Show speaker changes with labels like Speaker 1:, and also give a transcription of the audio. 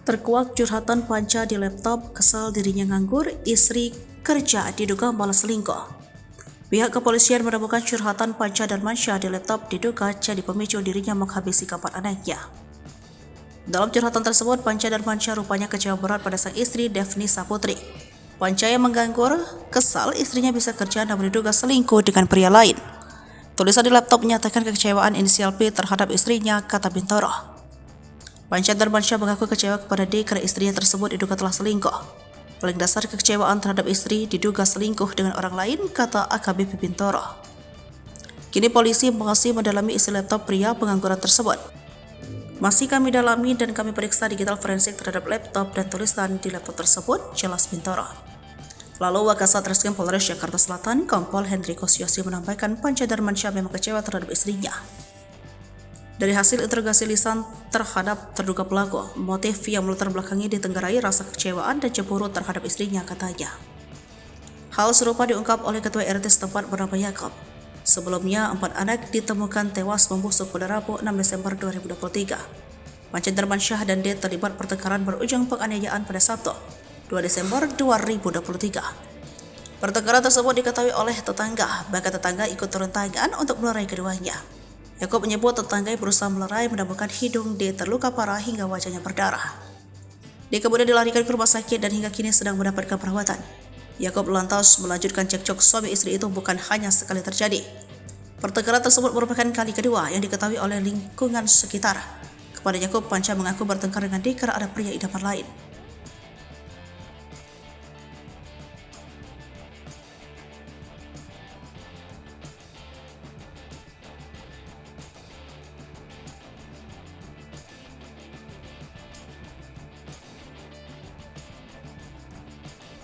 Speaker 1: Terkuak curhatan Panca di laptop, kesal dirinya nganggur, istri kerja diduga malah selingkuh. Pihak kepolisian menemukan curhatan Panca dan Mansyah di laptop diduga jadi pemicu dirinya menghabisi keempat anaknya. Dalam curhatan tersebut, Panca dan Mansyah rupanya kecewa berat pada sang istri Devni Saputri. Panca yang menganggur, kesal istrinya bisa kerja dan diduga selingkuh dengan pria lain. Tulisan di laptop menyatakan kekecewaan inisial P terhadap istrinya, kata Bintoro. Panca dan Mansyah mengaku kecewa kepada D karena istrinya tersebut diduga telah selingkuh. Paling dasar kekecewaan terhadap istri diduga selingkuh dengan orang lain, kata AKBP Bintoro. Kini polisi masih mendalami isi laptop pria pengangguran tersebut. Masih kami dalami dan kami periksa digital forensik terhadap laptop dan tulisan di laptop tersebut, jelas Bintoro. Lalu Wakasat Reskrim Polres Jakarta Selatan, Kompol Hendriko Siosi menambahkan Panca dan Mansyah memang kecewa terhadap istrinya. Dari hasil interogasi lisan terhadap terduga pelaku, motif yang melatar belakangi ditenggarai rasa kecewaan dan cemburu terhadap istrinya, katanya. Hal serupa diungkap oleh Ketua RT setempat bernama Yakob. Sebelumnya, 4 anak ditemukan tewas membusuk pada Rabu 6 Desember 2023. Panca dan Mansyah dan D terlibat pertengkaran berujung penganiayaan pada Sabtu, 2 Desember 2023. Pertengkaran tersebut diketahui oleh tetangga, bahkan tetangga ikut turun tangan untuk melerai keduanya. Yakob menyebut tetangga yang berusaha melerai menemukan hidung D terluka parah hingga wajahnya berdarah. D kemudian dilarikan ke rumah sakit dan hingga kini sedang mendapatkan perawatan. Yakob lantas melanjutkan cekcok suami istri itu bukan hanya sekali terjadi. Pertengkaran tersebut merupakan kali kedua yang diketahui oleh lingkungan sekitar. Kepada Yakob, Panca mengaku bertengkar dengan D karena ada pria idaman lain.